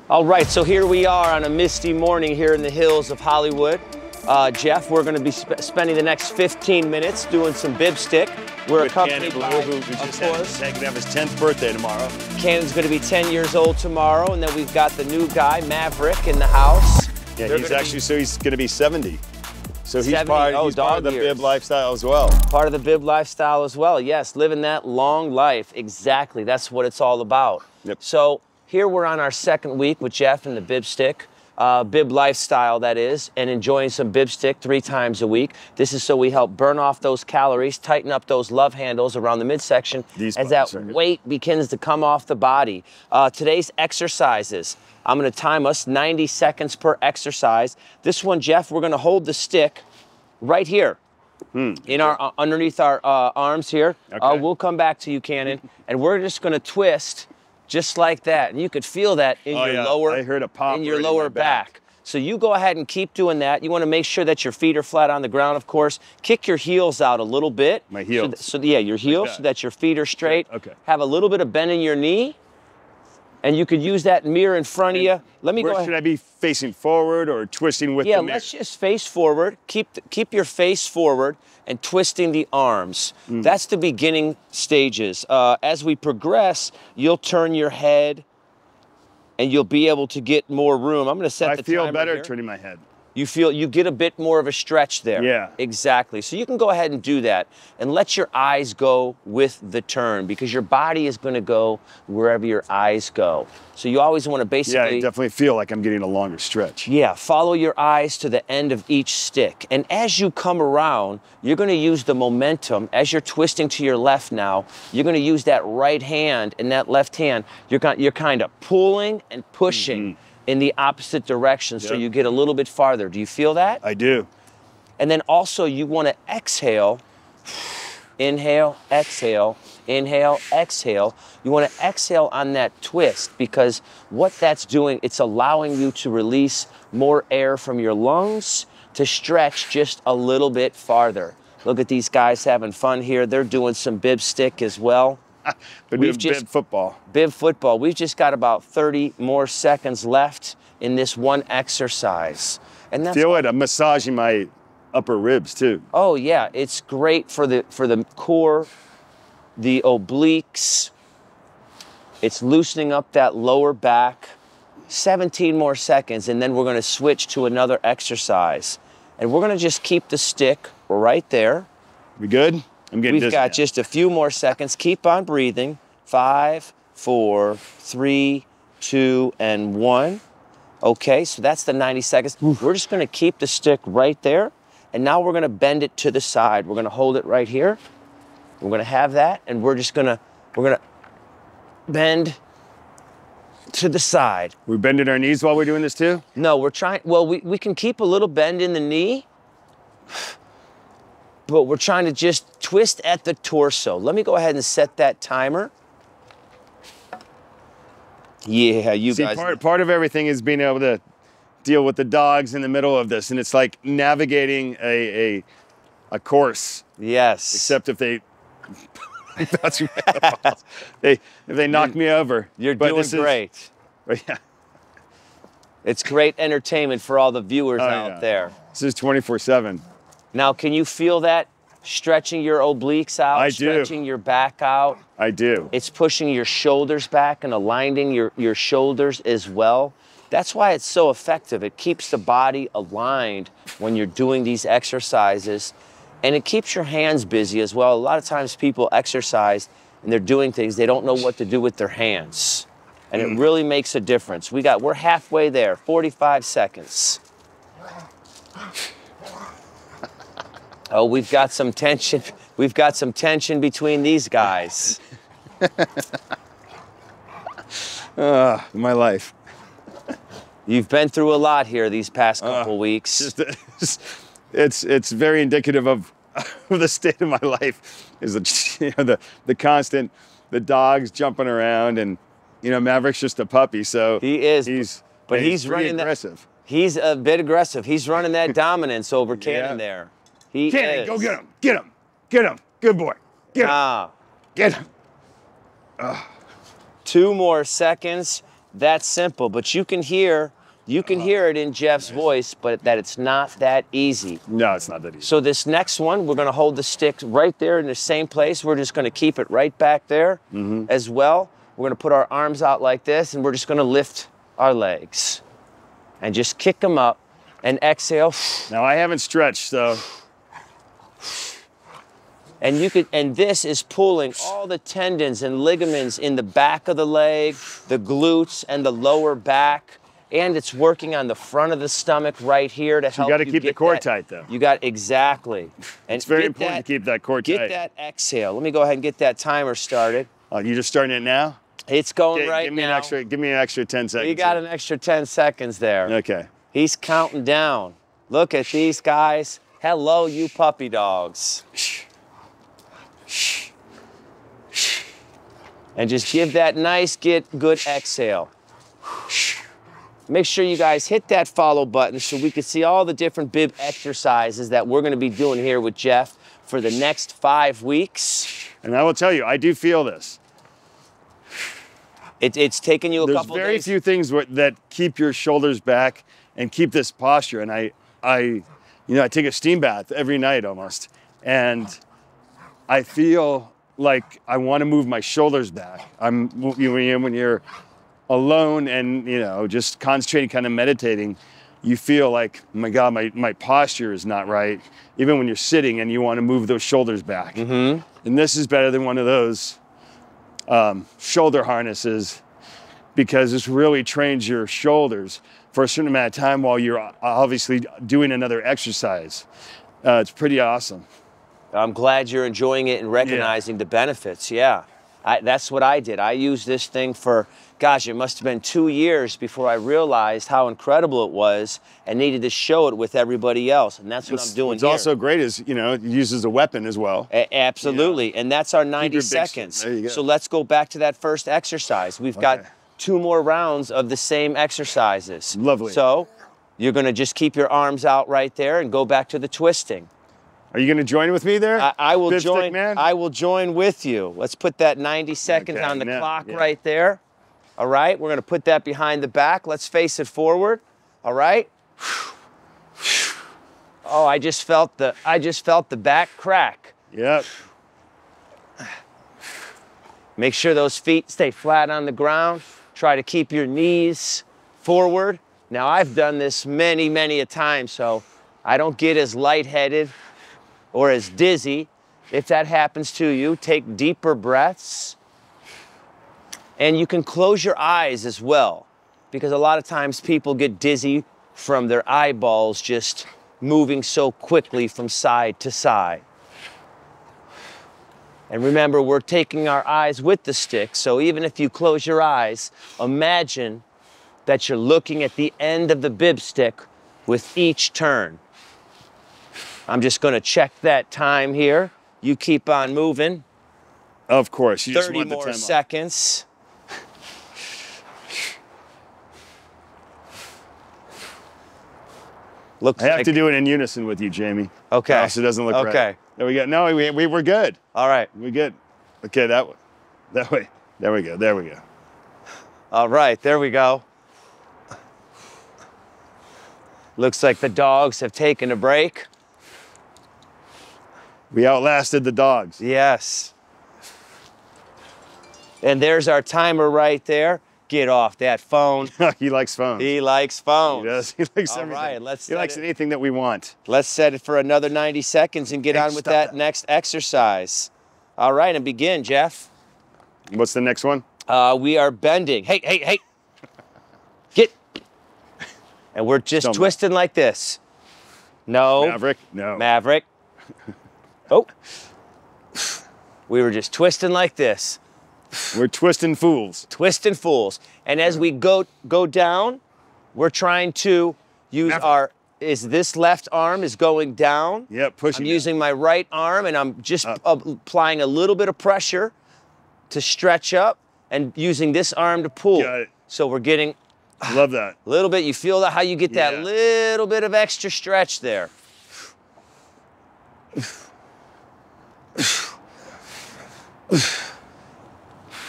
All right, so here we are on a misty morning here in the hills of Hollywood. Jeff, we're going to be spending the next 15 minutes doing some bib stick. We're accompanied by, who just going to have his 10th birthday tomorrow. Cannon's going to be 10 years old tomorrow, and then we've got the new guy, Maverick, in the house. Yeah, he's going to be 70. So he's 70, part of the bib lifestyle as well. Part of the bib lifestyle as well, yes. Living that long life, exactly. That's what it's all about. Yep. So here we're on our second week with Jeff and the bib stick. Bib lifestyle, that is, and enjoying some bib stick 3 times a week. This is so we help burn off those calories, tighten up those love handles around the midsection as that weight begins to come off the body. Today's exercises, I'm going to time us 90 seconds per exercise. This one, Jeff, we're going to hold the stick right here. In our underneath our arms here. Okay. We'll come back to you, Cannon, and we're just going to twist just like that, and you could feel that in your lower, I heard a pop in your right lower in my back. So you go ahead and keep doing that. You want to make sure that your feet are flat on the ground, of course. Kick your heels out a little bit. My heels. So yeah, your heels, so that your feet are straight. Okay. Have a little bit of bend in your knee, and you could use that mirror in front of you. Let me go ahead. Should I be facing forward or twisting with the mirror? Yeah, let's just face forward. Keep your face forward and twisting the arms. That's the beginning stages. As we progress, you'll turn your head and you'll be able to get more room. I'm going to set the timer I feel better here. turning my head. You get a bit more of a stretch there. Yeah. Exactly. So you can go ahead and do that and let your eyes go with the turn because your body is going to go wherever your eyes go. So you always want to basically... Yeah, I definitely feel like I'm getting a longer stretch. Yeah, follow your eyes to the end of each stick. And as you come around, you're going to use the momentum. As you're twisting to your left now, you're going to use that right hand and that left hand. You're kind of pulling and pushing in the opposite direction, so you get a little bit farther. Do you feel that? I do. And then also you want to exhale, inhale, exhale, inhale, exhale. You want to exhale on that twist because what that's doing, it's allowing you to release more air from your lungs to stretch just a little bit farther. Look at these guys having fun here. They're doing some bib stick as well. Bib football. Bib football. We've just got about 30 more seconds left in this one exercise. And that's feel it. I'm massaging my upper ribs too. Oh yeah, it's great for the core, the obliques. It's loosening up that lower back. 17 more seconds, and then we're going to switch to another exercise. And we're going to just keep the stick right there. We good? I'm getting dizzy We've got now. just a few more seconds. Keep on breathing. 5, 4, 3, 2, and 1. Okay, so that's the 90 seconds. We're just going to keep the stick right there, and now we're going to bend it to the side. We're going to hold it right here. We're going to have that, and we're going to bend to the side. We're bending our knees while we're doing this too? No, we're trying. Well, we can keep a little bend in the knee, but we're trying to just twist at the torso. Let me go ahead and set that timer. Yeah, you guys. Part of everything is being able to deal with the dogs in the middle of this, and it's like navigating a course. Yes. Except if they if they knock me over. You're doing great. Yeah. It's great entertainment for all the viewers out there. This is 24/7. Now, can you feel that stretching your obliques out, I do. stretching your back out? I do. It's pushing your shoulders back and aligning your shoulders as well. That's why it's so effective. It keeps the body aligned when you're doing these exercises, and it keeps your hands busy as well. A lot of times people exercise and they're doing things, they don't know what to do with their hands. And it really makes a difference. We're halfway there, 45 seconds. Oh, we've got some tension. We've got some tension between these guys. My life. You've been through a lot here these past couple weeks. It's very indicative of the state of my life. Is the constant, the dogs jumping around, and Maverick's just a puppy, so he is. He's running aggressive. He's a bit aggressive. He's running that dominance over Cannon there. Cannon, go get him! Get him! Get him! Good boy! Get him! Get him! 2 more seconds. that simple, but you can hear it in Jeff's voice, but that it's not that easy. No, it's not that easy. So this next one, we're gonna hold the stick right there in the same place. We're just gonna keep it right back there as well. We're gonna put our arms out like this, and we're just gonna lift our legs and just kick them up and exhale. Now I haven't stretched, so. And this is pulling all the tendons and ligaments in the back of the leg, the glutes and the lower back, and it's working on the front of the stomach right here to help You got to keep the core that, tight, though. You got exactly. And it's very important to keep that core tight. Get that exhale. Let me go ahead and get that timer started. Oh, you just starting it now? It's going right give me now. Give me an extra 10 seconds. You got an extra 10 seconds there. Okay. He's counting down. Look at these guys. Hello, you puppy dogs. And just give that nice, good exhale. Make sure you guys hit that follow button so we can see all the different bib exercises that we're gonna be doing here with Jeff for the next 5 weeks. And I will tell you, I do feel this. It's taken you a couple days. There's very few things that keep your shoulders back and keep this posture. And I take a steam bath every night almost. And I feel like I want to move my shoulders back. When you're alone and, just concentrating, kind of meditating, you feel like, oh my God, my posture is not right. Even when you're sitting and you want to move those shoulders back. And this is better than one of those shoulder harnesses, because this really trains your shoulders for a certain amount of time while you're obviously doing another exercise. It's pretty awesome. I'm glad you're enjoying it and recognizing the benefits. Yeah, that's what I did. I used this thing for, gosh, it must have been 2 years before I realized how incredible it was and needed to show it with everybody else. And that's what I'm doing here. What's also great is, it uses a weapon as well. Absolutely. And that's our 90 seconds. There you go. So let's go back to that first exercise. We've got 2 more rounds of the same exercises. Lovely. So you're going to just keep your arms out right there and go back to the twisting. Are you going to join with me there? I will Bib join. Stick Man? I will join with you. Let's put that 90 seconds on the clock right there. All right, we're going to put that behind the back. Let's face it forward. All right. Oh, I just felt the back crack. Yep. Make sure those feet stay flat on the ground. Try to keep your knees forward. Now, I've done this many, many a time, so I don't get as lightheaded or as dizzy. If that happens to you, take deeper breaths. And you can close your eyes as well, because a lot of times people get dizzy from their eyeballs just moving so quickly from side to side. And remember, we're taking our eyes with the stick, so even if you close your eyes, imagine that you're looking at the end of the bib stick with each turn. I'm just gonna check that time here. You keep on moving. Of course, you just 30 want the more 10 seconds. Looks I have like, to do it in unison with you, Jamie. Okay. Or else it doesn't look right. Okay. There we go. No, we're good. All right. We're good. Okay, that way. There we go. There we go. All right, there we go. Looks like the dogs have taken a break. We outlasted the dogs. Yes. And there's our timer right there. Get off that phone. He likes phones. He likes phones. He does. He likes All everything. right, he likes anything that we want. Let's set it for another 90 seconds and get Hey, on with stop that next exercise. All right, and begin, Jeff. What's the next one? We are bending. Hey. Get. And we're just twisting like this. No. Maverick? No. Maverick. Oh. We were just twisting like this. We're twisting fools. Twisting fools. And as we go down, we're trying to use this left arm is going down. Yep, pushing I'm down. using my right arm, and I'm just applying a little bit of pressure to stretch up and using this arm to pull. Got it. So we're getting Love that. a little bit. You feel how you get that little bit of extra stretch there.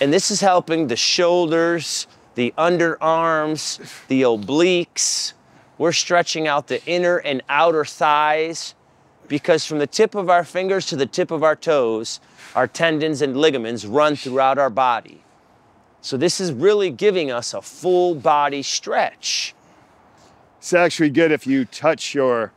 And this is helping the shoulders, the underarms, the obliques. We're stretching out the inner and outer thighs, because from the tip of our fingers to the tip of our toes, our tendons and ligaments run throughout our body. So this is really giving us a full body stretch. It's actually good if you touch your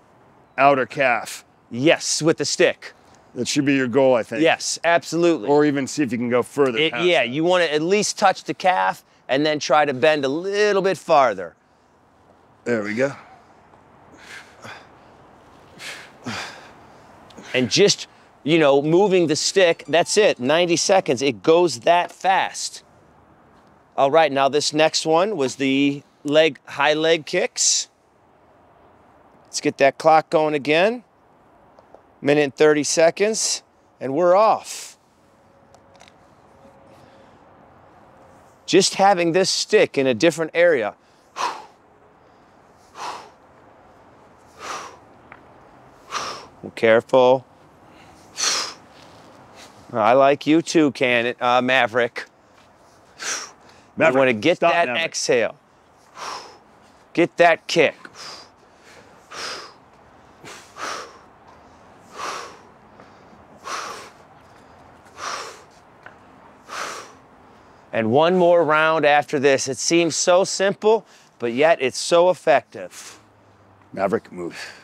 outer calf. Yes, with the stick. That should be your goal, I think. Yes, absolutely. Or even see if you can go further past Yeah, that. you want to at least touch the calf and then try to bend a little bit farther. There we go. And just, you know, moving the stick, that's it, 90 seconds. It goes that fast. All right, now this next one was the high leg kicks. Let's get that clock going again. Minute and 30 seconds, and we're off. Just having this stick in a different area. Careful. I like you too, Maverick. You want to get Stop, that Maverick. exhale. Get that kick. And one more round after this. It seems so simple, but yet it's so effective. Maverick, move.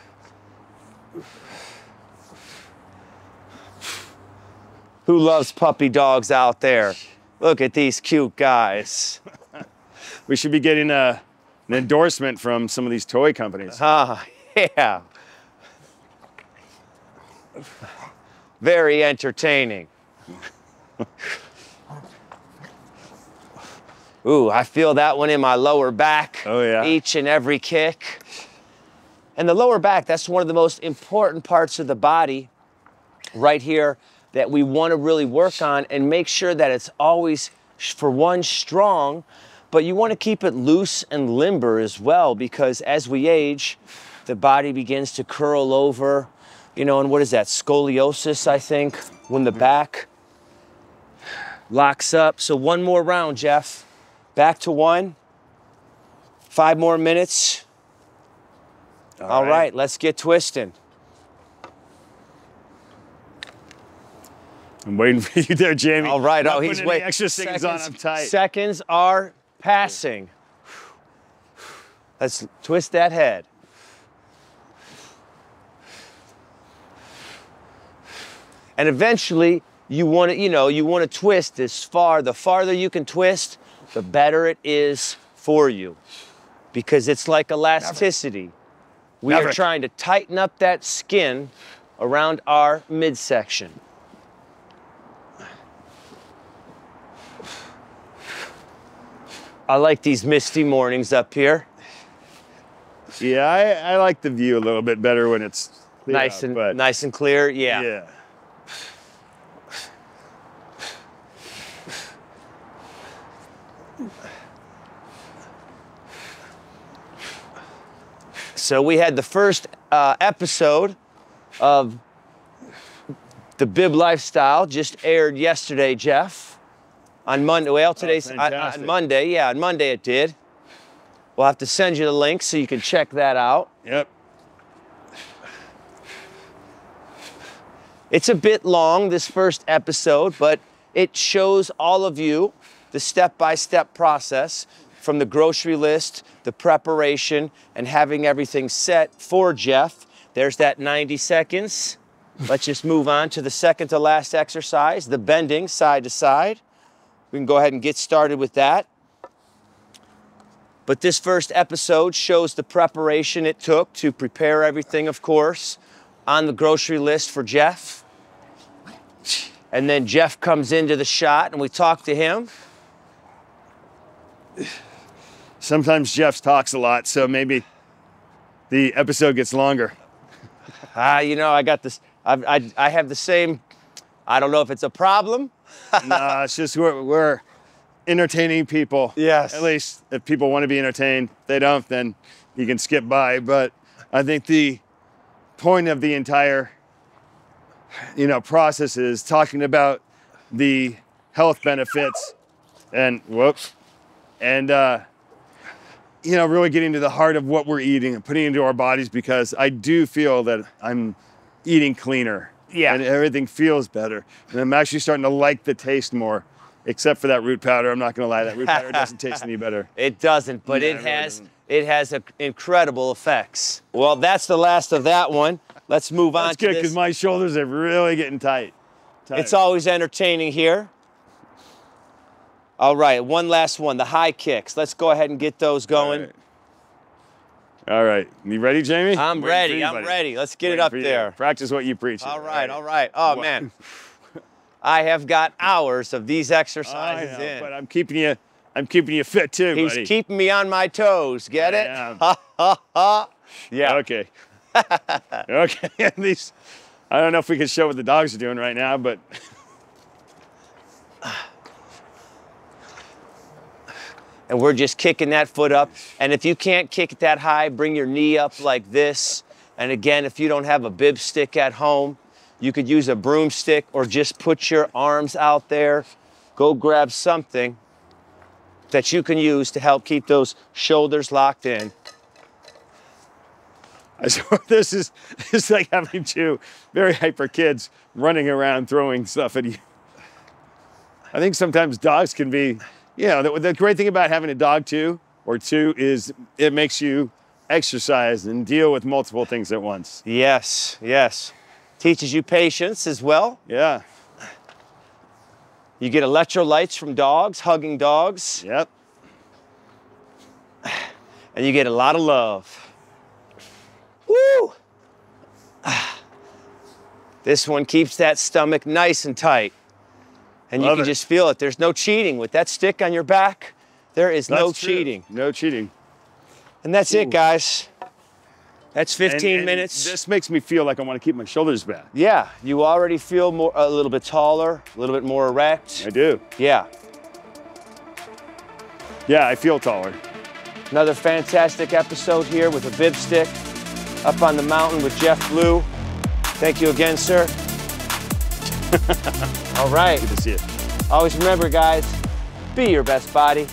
Who loves puppy dogs out there? Look at these cute guys. We should be getting an endorsement from some of these toy companies. Ah, yeah. Very entertaining. Ooh, I feel that one in my lower back. Oh, yeah. Each and every kick. And the lower back, that's one of the most important parts of the body right here that we want to really work on and make sure that it's always, for one, strong, but you want to keep it loose and limber as well, because as we age, the body begins to curl over, you know, and what is that, scoliosis, I think, when the back locks up. So one more round, Jeff. Back to one. 5 more minutes. All right, let's get twisting. I'm waiting for you there, Jamie. All right, Not oh, he's putting any waiting. extra seconds on, I'm tight. Seconds are passing. Let's twist that head. And eventually, you want to, you want to twist this far. The farther you can twist, the better it is for you, because it's like elasticity. We are trying to tighten up that skin around our midsection. I like these misty mornings up here. Yeah, I like the view a little bit better when it's clear Nice out, but nice and clear. Yeah. yeah. So we had the first episode of the Bib Lifestyle, just aired yesterday, Jeff, on Monday. Well, today's on Monday. Yeah, on Monday it did. We'll have to send you the link so you can check that out. Yep. It's a bit long, this first episode, but it shows all of you the step-by-step process from the grocery list, the preparation, and having everything set for Jeff. There's that 90 seconds. Let's just move on to the second to last exercise, the bending side to side. We can go ahead and get started with that. But this first episode shows the preparation it took to prepare everything, of course, on the grocery list for Jeff. And then Jeff comes into the shot and we talk to him. Sometimes Jeff talks a lot, so maybe the episode gets longer. I got this. I have the same. I don't know if it's a problem. No, it's just we're entertaining people. Yes. At least if people want to be entertained. If they don't, then you can skip by. But I think the point of the entire, process is talking about the health benefits and And, you know, really getting to the heart of what we're eating and putting it into our bodies, because I do feel that I'm eating cleaner. Yeah. And everything feels better. And I'm actually starting to like the taste more, except for that root powder. I'm not going to lie, that root powder doesn't taste any better. It doesn't, but Yeah, it it really has doesn't. incredible effects. Well, that's the last of that one. Let's move on That's to good, this. because my shoulders are really getting tight. It's always entertaining here. All right, one last one, the high kicks. Let's go ahead and get those going. All right. You ready, Jamie? I'm Waiting for ready, you, I'm buddy. ready. Let's get it Waiting up for you. there. Practice what you preach. All right, all right. Oh, man. I have got hours of these exercises I know, in. but I'm keeping you fit too, He's buddy. keeping me on my toes. Get it? am. Ha, ha, ha. Yeah. Okay. Okay. At least, I don't know if we can show what the dogs are doing right now, but And we're just kicking that foot up. And if you can't kick it that high, bring your knee up like this. And again, if you don't have a bib stick at home, you could use a broomstick or just put your arms out there. Go grab something that you can use to help keep those shoulders locked in. so this is like having two very hyper kids running around throwing stuff at you. I think sometimes dogs can be, you know, the great thing about having a dog too, or two, is it makes you exercise and deal with multiple things at once. Yes, yes. Teaches you patience as well. Yeah. You get electrolytes from dogs, hugging dogs, Yep. and you get a lot of love. Woo! This one keeps that stomach nice and tight. And you Love can it. just feel it. There's no cheating. With that stick on your back, there is no That's true. cheating. No cheating. And that's it, guys. That's 15 And minutes. This makes me feel like I want to keep my shoulders back. Yeah, you already feel a little bit taller, a little bit more erect. I do. Yeah. Yeah, I feel taller. Another fantastic episode here with a bib stick up on the mountain with Jeff Blue. Thank you again, sir. All right. Good to see it. Always remember, guys, be your best body.